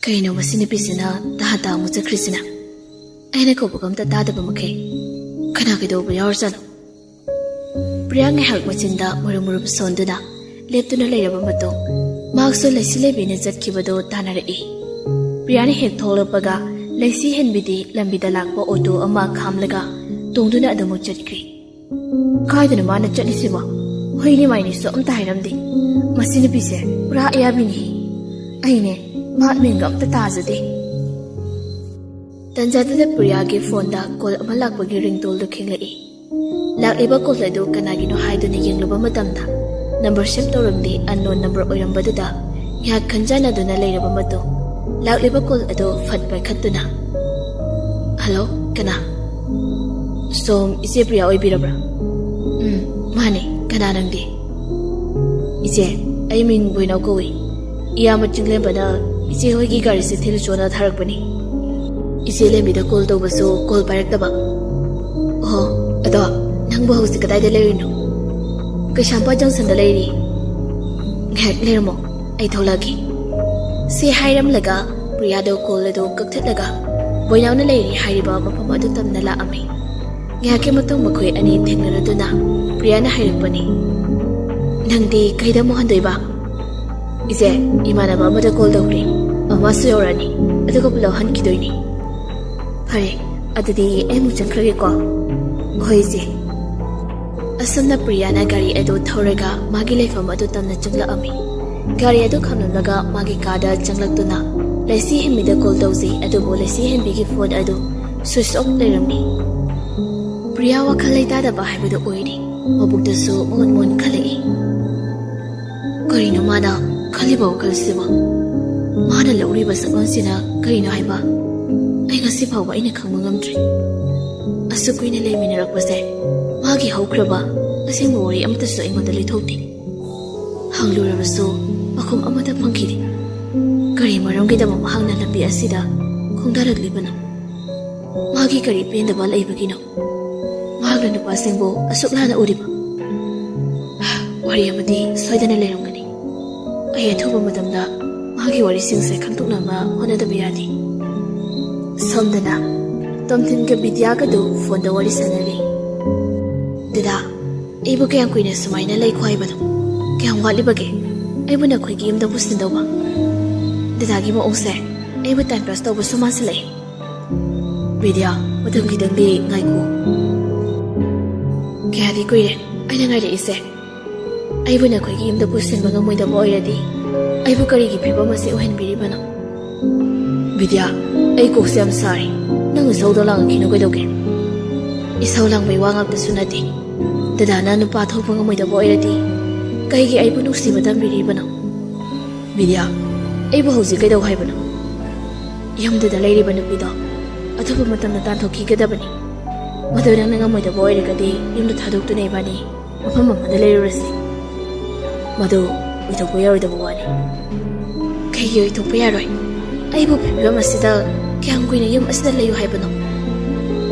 Kaino masini pisina tahata mucha krisina. Aina ko bugam ta tada bamake. Kana kido bayar salo. Priyang hak machinda murumur sonduna. Leptuna layaba mato. Makso laisile bine jatkibado tanarei. Priyani hek tholapaga laisi henbidi lambida lakpa auto ama khamlaga tongduna adamu chatkri. Kaidana mana chatlisiba. Hoini maini so amta hairamdi. Masini pise pura ayabini. Aine mat mengam ta tajade. Tanjada Priya ke phone da call amalak bagi ringtone do khinglai. Lakliba call adu kanagino haiduna yengluba matamda. Number shift tawramdi unknown number oirambadada ya khanjana duna leiraba mato. Lakliba call adu phat paikhatuna. Hello, kana? Som ise Priya oibirabra. Mane, kana nangdi? Ise, I mean buina koi. Iya machingle bana ise hoigi gari se thil chona tharakpani. Ise le mida call to baso call pairakta. Oh, ado nangbu hausi kadai de leirino. Kashampa junction da leiri. Ngak lermo ai tholagi. Se hairam laga Priya do call do kakthit laga. Boinaw na leiri hairiba mafam adu tamna la ami. Ngake matong makhoi ani thengnaraduna Priya na hairapani. Nangdi kaida mo handoiba. Ise imanaba amada call dawri. Ama su yorani. Adugo pulo hankidoini. Pare adudi emu changkrage ko. Hoise. Asana Priya na gari edo thoraga magi leifam adu tamna changla ami. Gari edo khamnalaga magi kada changlakduna laisi hemida call dawsi adu bo laisi hembigi phone adu switch off leiramni. Priya wakhal leitada ba haibadu oiri. Mabukda su mon khalai. Karino mana khaliba wakhal siba. Mana lauriba sakonsina karino haiba. Ai ngasi phawa ina khangma ngamdri. Asukuina leiminarakpase magi haukraba asengba wari amta su ingoda lithokti. Hanglurabasu makhum amada phangkhidi. Kari maramgidama mahangna lambi asida khongdaraglibana. Magi kari pendaba leibagino. Magla nupasengbo asuklana uriba. Wari amadi soidana leiramgani. Ai athuba matamda magi wari singse khangtoknama honadaba yadi. Somdana Tomthinga Bidyaga do phone da wari sanari. Dada, ibu kayang kuina sumaina lay kwai bado. Kayang wali bage. Ibu na kuy giyam da bustin daw ba. Dada gi mo ongse. Ibu time pass daw ba sumasilay. Bidya, matang kitang di ngay ko. Kaya di kuy rin. Ay na ngay di ise. Ibu na kuy giyam da bustin mga moy da mo oyradi. Ibu karigi piba masi uhen biri ba na. Bidya, ay ko siyam sorry. Nang isaw daw lang ang kinukudoge. Isaw lang may wangap na sunati. Dadana nung patho pang amoy da bo irati. Kaygi ay punong si madam biriba na. Bidya, ay buhawsi kay daw hay ba na. Iyam dadalay riba na pido. At hapag matam na tanto kikada ba ni. Madaw nang amoy da bo iragadi yung natadok to na iba ni. Mapamamadalay rasi. Madaw, ito po yaroy da buwani. Kaygi ito po yaroy. Ay bu piba masida kaya ang kuina yung asda layo hay ba no?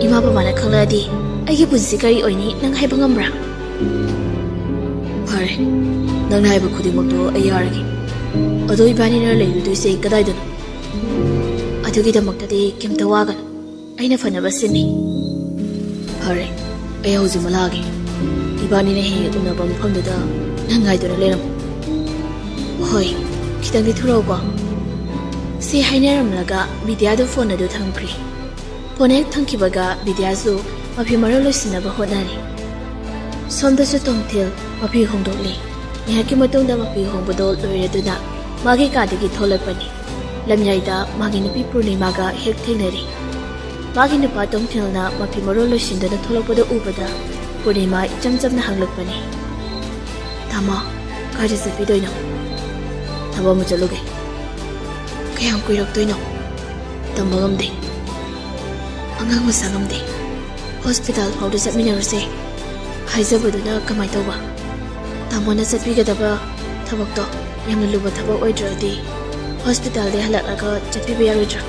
Ima pa mana kang ladi ay punsi kari oy ni nang hay ba ngamra? Pare, nang nahay ba kuding magdo ay yaragi. Odo ibani na layo doy say kaday doon. Ato kita magtati kim tawagan ay nafanabasin ni. Pare, ay hauzi malagi. Ibani na hiya unabang pangdada nang ngay doon na leram. Hoy, kitang dituraw ba? Si hainaram laga Bidya do phone adu thangkri. Phone thangkibaga Bidya zu mapi maralo sinaba honani. Sonda su tongthil mapi hongdoli. Nihaki matongda mapi hongbodol loiraduna magi kadagi tholapani. Lamyaida magi nupi Purnimaga hek thenari. Magi nupa tongthilna mapi maralo sindana tholapada ubada Purnima ichamchamna hanglakpani. Tama kaji sapidoina. Taba mo chaloge. Kaya ang kuiraktoy no. Tamba ngamdi. Angang masa ngamdi. Hospital pawda sa minarase. Haizabado na kamay taw ba. Tama na sa pigadaba tabak to. Yang naluba tabak oidra di. Hospital di halalaga chatpi bayaridra.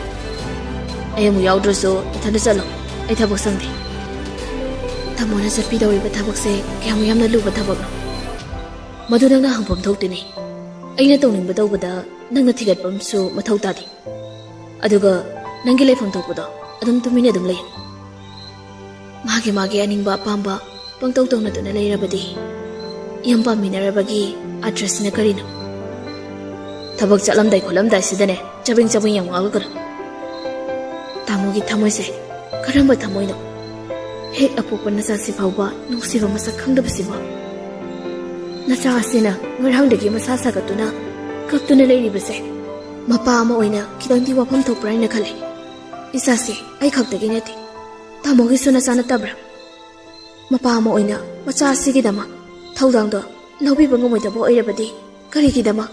Ayamu yaudra so itanda salo. Ay tabak sangdi. Tama na sa pidaw iba tabak se. Kaya mo yam naluba tabak no. Madunang na hangpam thok tini. Ay natong ning badaw bada nang natigat pam so mathaw tadi. Aduga nangi leifam thokpado adum tumina adum lei. Magi aningba apamba pangtau tawna duna leirabadi yamba minarabagi address na karino. Thabak chalamdai kholamdai sidane chabing yang wagakara. Tamogi thamoise karamba thamoino hek apopa nacha si phawba nungsiba masak khangdabasiba. Nacha asina ngarangdagi masa sagatuna kaptuna leiribase mapa ama oina kidangdi wafam thokpraina khale. Isasi ai khakdagi nati tamogi suna sana tabra. Mapa ama oina macha asigidama thaudangdo laubiba ngomoidabo oirabadi karigidama.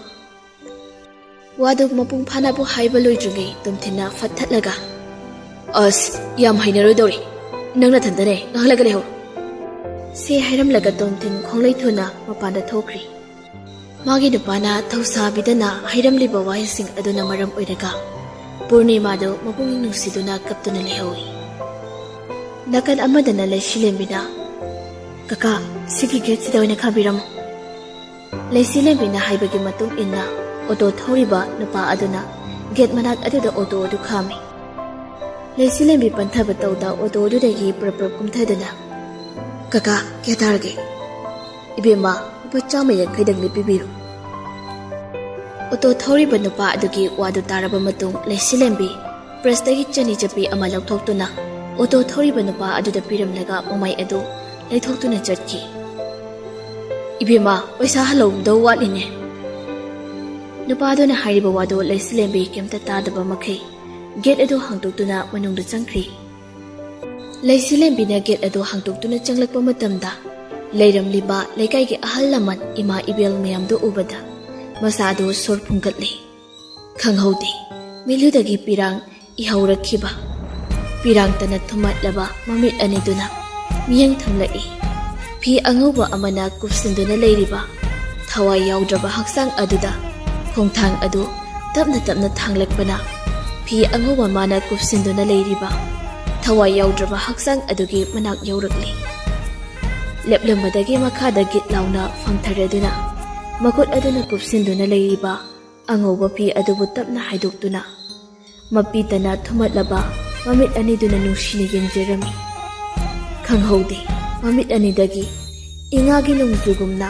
Waduk mapung phanabu haiba loidringai tumthina fathatlaga as yam hainaroi nangna thandane ngalaga leho se hairam laga tumthin khonglai thuna mapanda thokri magi dupana thausa bidana hairam liba wai sing aduna maram oiraga purnima do mapung nusiduna kaptuna lehoi nakan amadana lesilembina kaka sigi gate sidawina khabiram lesilembina haibagi matung inna auto thoriba nupa aduna gate manak aduda auto adu khami leisilembi panthaba tawda auto adudagi prapra kumthadana kaka ketarge ibema upachama yankhaidang lipibiru auto thoriba nupa adugi wadu taraba matung leisilembi prestagi chani chapi ama lauthoktuna auto thoriba nupa aduda piramlaga mamai adu leithoktuna chatki ibema paisa halom do waline nupadona hariba wado leisilembi kemta tadaba makhai gate ado hangtoktuna manungda changkhri leisilembi na gate ado hangtoktuna changlakpa matamda leiramliba leikai ge ahal laman ima ibel mayam do ubada masa do sor phungkatli khanghaude miludagi pirang ihaurakhiba pirang tana thumatlaba mamit aniduna miyang thamlai phi angauba amana kupsinduna leiriba thawai yaudraba haksang aduda khongthang adu tapna thanglakpana phi angauba mana kupsinduna leiriba thawai yaudraba haksang adugi manak yaurakli leplammadagi makhada git launa famthareduna makut aduna kupsinduna leiriba angauba phi adubu tapna haidoktuna mapitana thumatlaba mamit aniduna nushini yengjerami khanghaude mamit anidagi ingagi nungzugumna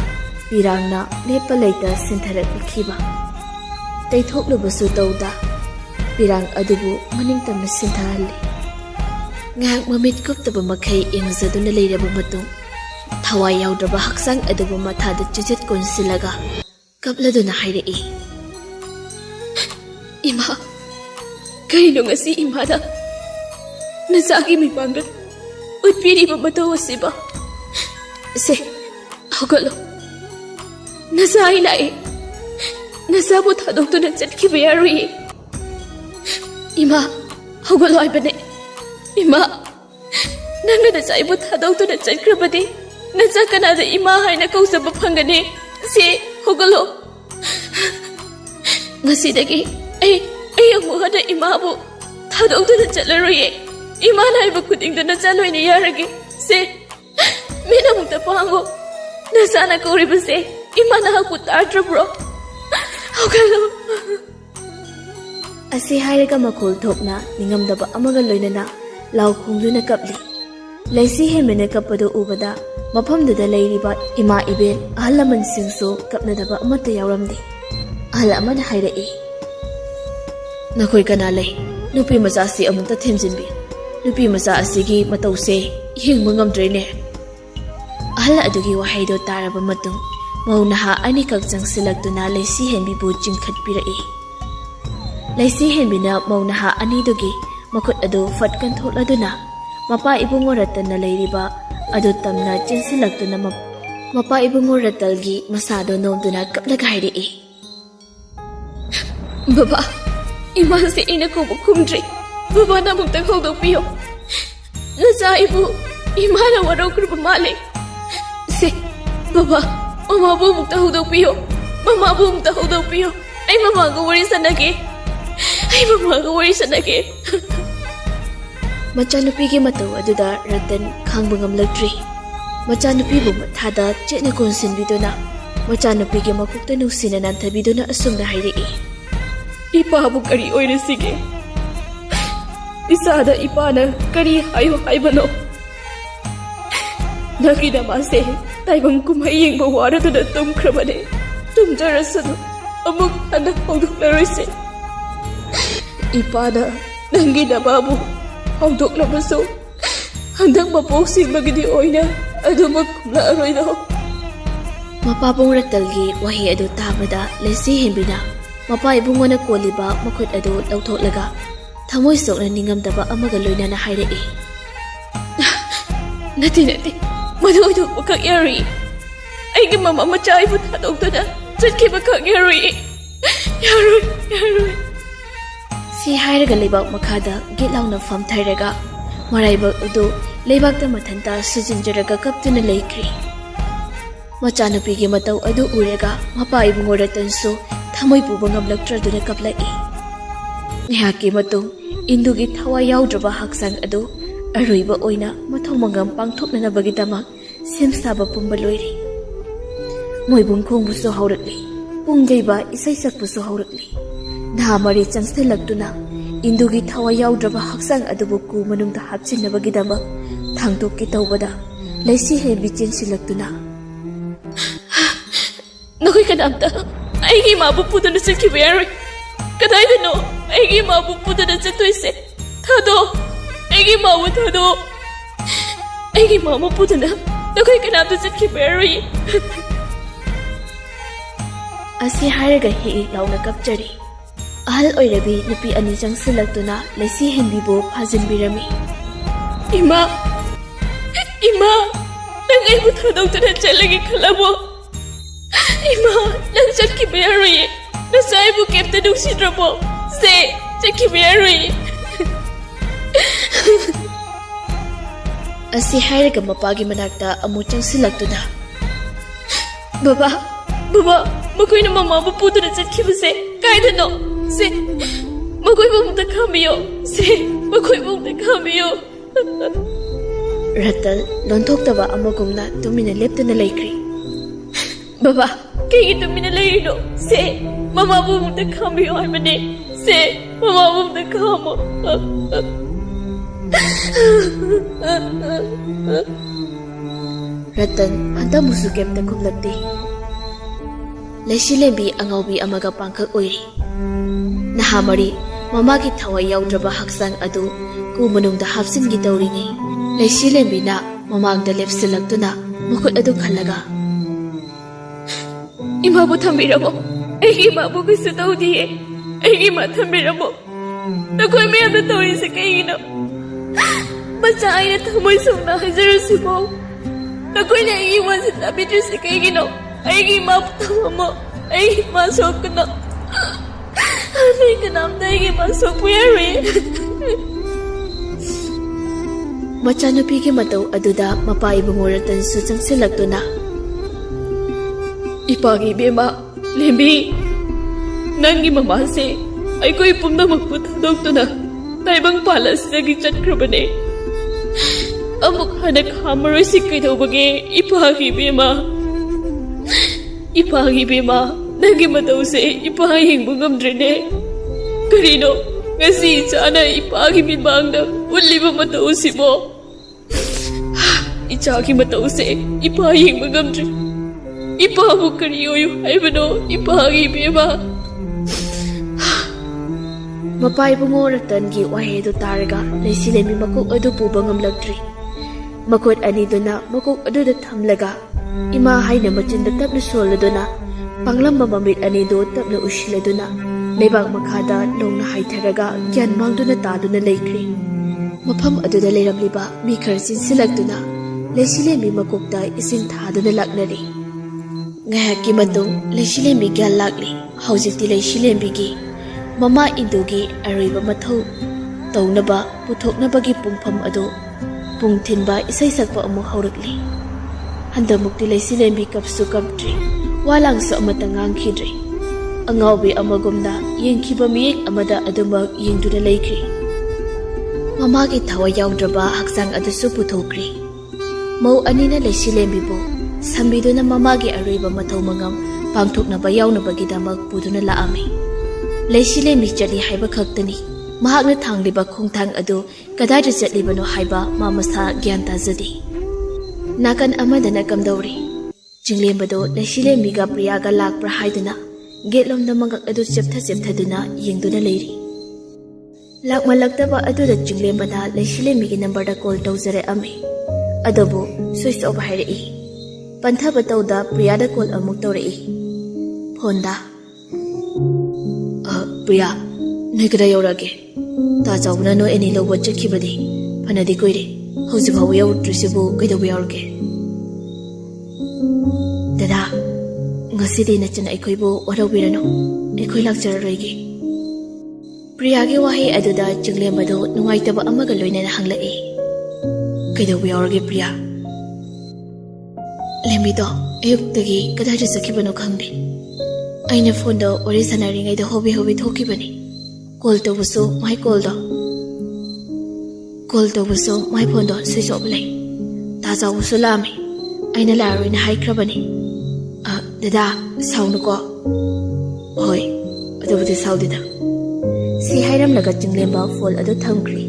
pirangna lepa leita sintharaklikhiba taithoklubasu tawda pirang adubu maningtamna sinthahalli ngak mamit kuptaba makhai engzaduna leiraba matung thawai yaudraba haksang adubu mathada chujet konsilaga kapladuna hairai ima kaino ngasi imada nasagi mipangda utpiriba mataw asiba se hogalo nasai lai nasabu thadokuna chatkhiba yarui ima hogalo aibane ima nangna nasaibu thadokuna chatkrabadi nacha kanada ima haina kausaba phangane se hogalo ngasidagi ai amuhada imabu thadokuna chatlaroi ima naiba khudingda nacha loine yarage se mena mukta pango nasana kauribase ima na haku tartrabro hogalo asi hairaga makhol thokna ningamdaba amaga loinana law khongduna kapli leisi hemene kapado ubada mafamduda leiriba ima ibel ahalaman singso kapnadaba amata yawramde ahal amana hairai nakoi kana lei nupi macha si amukta themjinbi nupi macha asigi matause yengba ngamdrene ahal adugi wahaido taraba matung maunaha ani kakjang silaktuna leisi henbi bu jingkhatpirai leisi henbina maunaha ani dogi makut adu fatkan tholaduna mapa ibungo ratana leiriba adu tamna chinsilaktuna mapa ibungo ratalgi masado nomduna kaplaga hairai baba ima se ina ko kumdri baba na mukta khodokpiyo nacha ibu ima na warokruba male se baba mama bu mukta khodokpiyo mama bu mukta khodokpiyo ai mama ga wari sanage machanupi gi mataw aduda ratan khangba ngamlakdri machanupi bu mathada chena konsin bidona machanupi gi makukta nusina nanthabidona asumna hairai ipa bu kari oire sige Isada ipana kari hayo haibano. Nagidamase taibang kumaying bawara to na tumkrabane. Tumjarasano amuk anak hawdoklarayse. Ipana nangidamabu hawdoklamaso. Handang mapoksing magidi oyna ado magkumlaaroy na. Mapapong ratalgi wahi ado tabada lesi hembina. Mapaibungo na koliba makut ado lautolaga. Thamoy sok na ningamdaba amaga loyna na hayrei. Nati. Manudo makak yari. Ay mama machay mo tatog to na. Sadki makak yari. Yari. Si hayraga leibak makada gitlaw na fam thayraga. Maraybak udo leibak ta mathanta sujinjaraga kaptuna leikri. Machanupigi mataw adu urega mapaibungo ratanso thamoy puba ngamlaktraduna kaplai. Ngihaki matong indugi thawa yawdraba haksang adu aroiba oina mathong mangam pangthoknanabagidamak semsaba pumba loiri. Moibung khongbuso haurakli pungjaiba isai sakbuso haurakli. Dhahamari changsilaktuna indugi thawa yawdraba haksang adubu ku manungda hapchinnabagidamak thangtokki tawbada laisi hebi chensilaktuna. Nakoy kanamta aigi mabu pudana sakhiba yaroi. Kadaidano aigi mabu pudana chatoise. Thado aigi mabu thado. Aigi mabu pudana nakoy kanamta sakhiba yaroi. Asi haraga hi launa kapchari. Ahal oirabi nupi ani changsilaktuna laisi henbibo phajinbirami. Ima nang aibu thadoktuna chalagi khalabo. Ima nang chakhiba yaroi. Nasaibu kepta nungsidrabo. Se chakhiba yaroi. Asi haraga mapagi manakta amu changsilaktuna. Baba, makoy na mama puputuna chatkibase. Kaidano. Se makoy bumta kamiyo. Se makoy bumta kamiyo. Ratal lontoktaba amagumna tumina leptuna laikri. Baba, kaya tumina lairo. Se mama bumta kamiyo haibane. Se mama bumta kamo. Ratan hanta musu kepta kumlakti. Laisilembi angaubi amaga pangkak oiri. Nahamari mamagi thawai yawdraba haksang adu ku manungda hapsingi tawringi. Laisilembi na mamagda lepsilaktuna mukut adu khalaga. Imabu thambiramo. Aigi imabu kisu tawdiye. Aigi ima thambiramo. Nakoy mayamda tawrise kaigino. Macha aina thamoy sungna hajarasibo. Nakoy na aigi ima sinabitrisi kaigino. Aigi ima puthamamo. Aigi ima sokno. Aigi kanamda aigi ima sokpu yaroi. Machanupigi mataw aduda mapaibungo ratansu changsilaktuna. Ipagi bema, lembi. Nangi mamase aikoy pumnamak thadoktuna taibang palasidagi chatkrabane. Amuk hanak hamaroy si kaidawbage ipagi bema nangi matawse ipahing bungamdrene. Karino ngasi sana ipagi mibangda uliba matawsibo. Ichagi matawse ipahing bungamdre. Ipabu kariyoyo haibano ipagi bema. Mapaibungo ratangi wahedo taraga laisilemi makuk adu puba ngamlaktri. Makot aniduna makuk adu da thamlaga. Ima haina machinda tapna soladuna. Panglamba mamit anido tapna ushiladuna. Leibak makhada longna haitharaga gyan mangduna taduna laikri. Mafam aduda leiramliba mi khar sinsilaktuna. Laisilemi makukta ising thaduna laknari. Ngayaki matung laisilemi gyan lakli. Haujikti laisilembigi Mama Indugi ariba mathau tawnaba puthoknabagi pungpham ado pungthinba isai sakpa amu haurakli. Handamukti laisilembi kapsu kaptri walangsu amata ngangkhidri. Angawbi amagumna yengkhiba miyek amada adumak yengduna laikri. Mamagi thawa yawdraba haksang adasu puthokri. Mau anina laisilembibu sambiduna mamagi ariba mathau mangam pangthoknaba yawnabagi damak puduna laami. Laisilemi chali haiba khaktani mahakna thangliba khongthang adu kadai da chatlibano haiba ma masa gyan tajadi nakan amadana kamdawri jinglembado laisile miga priyaga lakpra haiduna getlomda mangak adu chepthaduna yengduna leiri lakmalaktaba adu da jinglembada laisile migi number da call tawjare ame adabu switch off hairi pantha batawda priyada call amuk tawri phonda priya nigra yorage ta jawna no eni lobo chakhibadi phanadi koire hauji bhaw yawtrisibu kaidabu yorge dada ngasidi nachana aikhoibu warabirano aikoi lakjararoigi priya ge wahi aduda jinglembado nungaitaba amaga loinana hanglai kaidabu yorge priya lembido ayuktagi kadai sakibano khangde aina phone do ori sanari ngai do hobi thokibani call to buso my call to buso my phone do switch off lai ta jaw buso lami aina la roina hai khrabani dada sound ko hoi adu bude saudida si hairam laga jinglemba phone adu thamkri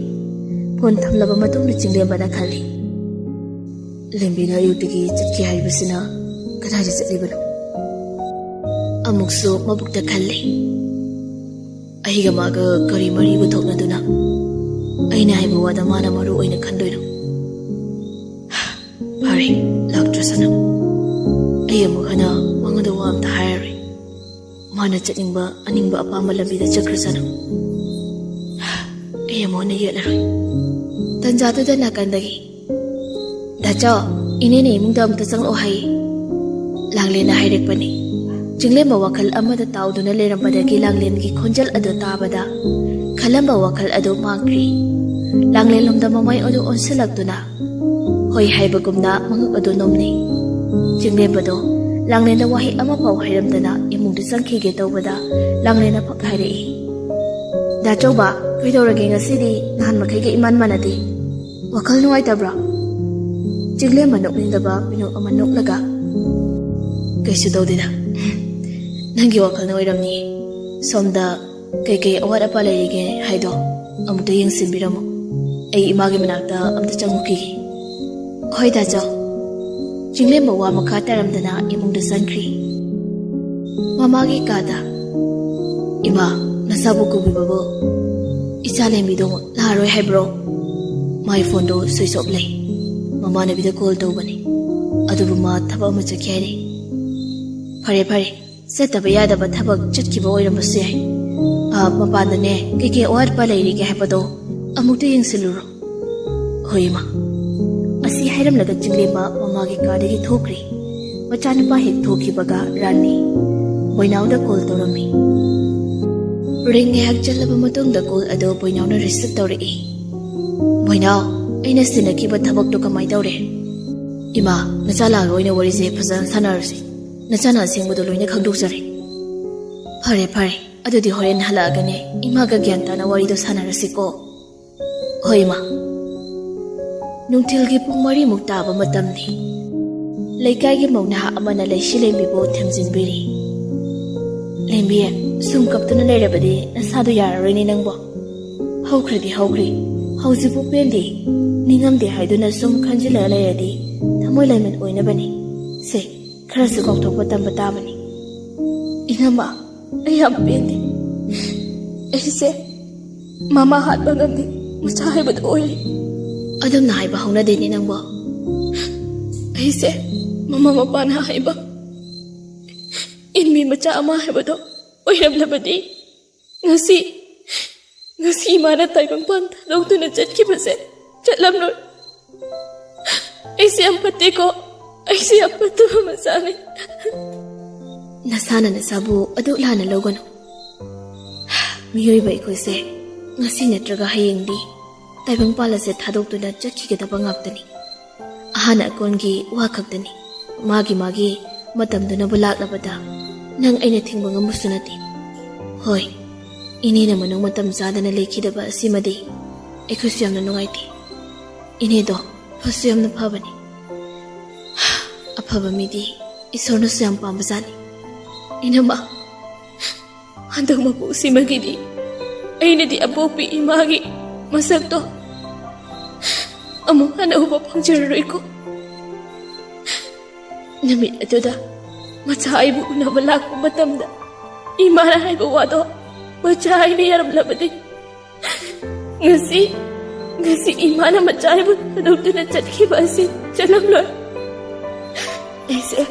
phone thamlaba matung ni jinglemba na khali lembina yutigi chitki haibasina kadai chatlibano amukso mabukta khalle ahiga maga kari mari bu thoknaduna aina haiba wada mana maru oina khandoino pare laktrasana ayamu hana mangada wam ta hayari mana chatningba aningba apama lambida chakrasana ayamu na yelaroi tanjatu da nakandagi dacha inene imungda amta chang o hai langle na hairek pani jinglema wakal amada tauduna lerambadagi langlen gi khonjal adu tabada khalamba wakal adu mangkri langle lomda mamai adu onsilaktuna hoi haibagumna mangak adu nomni jinglembado langlena wahi ama pau hairamdana imungdu sangkhi ge tawbada langlena phak hairei da chauba kaidorage ngasidi nan makai ge iman manadi wakal nuai tabra jinglema noknindaba pinu ama noklaga kaisu dawdida nangi wakal na oiramni somda kai awat apa leige haido amta yengsinbiramo ai image manakta amta changmuki hoida jaw jinglemba wa makha taramdana imungda sankri mamagi kada ima nasabu ko bibabo ichale do laroi haibro my phone do switch off lay mama na bida call do bani adubu ma thaba ma chakhari pare setaba yadaba thabak chitkiba oirambasu yai mapandane keke awat pa leirige haibado amukta yengsiluro hoima asi hairam laga jinglema mamagi kadagi thokri machanapa hek thokibaga rani boinauda call torami ring hak chalaba matungda call ado boinauna receive tawri boinau aina sinakiba thabak to kamai tawre ima nachala roina warise phazan sanarsi nachana singbudo loina khangdokjare pare adudi horen halagane imaga gyantana warido sanarasi ko hoima nungtilgi pungmari muktaba matamni leikaigi mauna amana leishilemibo themjinbiri lembiye sum kaptuna lerebadi nasadu yararoini nangbo haukhri haujibu pendi ningamde haiduna sum khanjila leradi thamoi laimen oinabani se kharasu kautokpa tamba tabani inama ayam pendi aise mama hatba ngamdi macha haibad oili adam na haiba hauna deni nangbo aise mama mapana haiba inmi macha ama haibado oiram labadi ngasi mana taibang pan dogtuna chatkibase chatlamno aise ampate ko aise apatu masane nasana nasabu adu lana logano miyoi bai koise ngasi natraga hayengdi taibang palase thadokduna chakhigedaba ngaptani ahana kongi wa khaktani magi matamduna bulaklabada nang aina thingba ngamusunati hoi inena manung matam zadana lekhidaba asimadi ekhusu yamna nungaiti ine do fasu yamna phabani aphaba midi isorna syam pambazani inama handak mapu simagidi ꯑꯩꯅꯗꯤ ꯑꯄꯣꯛꯄꯤ ꯏꯃꯥꯒꯤ ꯃꯁꯛꯇꯣ ꯑꯃꯨꯛ ꯍꯟꯅ ꯎꯕ ꯐꯪꯖꯔꯔꯣꯏꯀꯣ ꯅꯨꯃꯤꯠ ꯑꯗꯨꯗ ꯃꯆꯥ ꯑꯩꯕꯨ ꯎꯅꯕ ꯂꯥꯛꯄ ꯃꯇꯝꯗ ꯏꯃꯥꯅ ꯍꯥꯏꯕ ꯋꯥꯗꯣ ꯃꯆꯥ ꯑꯩꯅ ꯌꯥꯔꯝꯂꯕꯗꯤ ngasi imana macai bu duduk na chatki basi chalam loi aise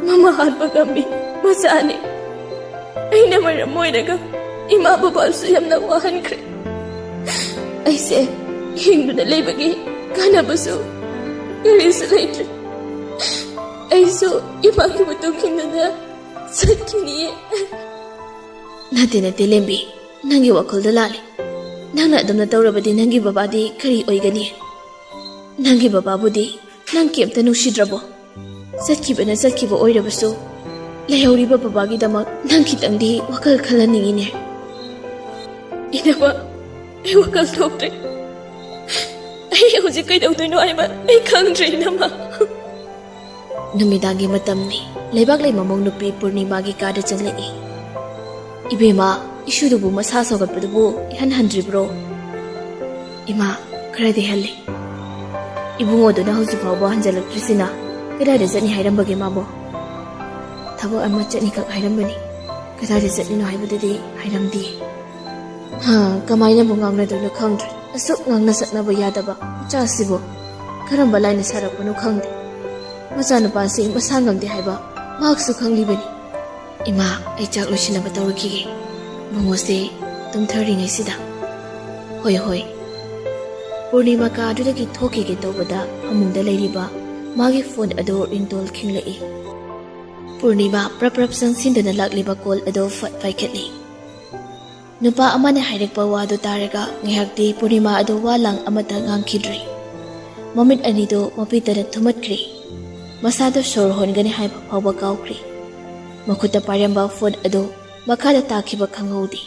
mama har bagami masani aina maramoi daga ima baba su yamna wahan kre aise hindu na lebagi kana basu garis later aiso ima ki butu kinna da satkini nate lembi nangi wakol da lali nang na adamna tawrabadi nangi babadi kari oigani nangi bababudi nang kemta nusidrabo satkiba oirabasu lehoriba babagi damak nang kitangdi wakal khalaningine inaba ai wakal thoktre ai hoji kai dawdoino aiba ai khangdre nama numidangi matamni leibak lei mamong nupi purnima gi kada changlei ibema ishudubu masa sogatpadubu ihan handribro ima kharadi halli ibungoduna hoji fawba hanjalakrisina kadade jani hairambage mabo thabo amma chani kak hairambani kadade jani no haibudadi hairamdi ha kamaina bungangna dulu khangdre asuk ngangna satnaba yadaba chasibo karamba laina sarakunu khangde macana pasi masangamde haiba maksu khanglibani ima ai chak lochina batawriki Mungose tumthari ngai sida hoi Purnima ka adudagi thoki ge tawbada amungda leiriba magi phone ado ringtol khinglei Purnima prap sangsinda lakliba call ado fat paikhatli nupa amane hairekpa wadu taraga ngihakti Purnima ado walang amata ngangkhidri momit anido mapitara thumatkri masado shor hongani haiba phawba kawkri makuta paramba phone ado makada takiba khangodi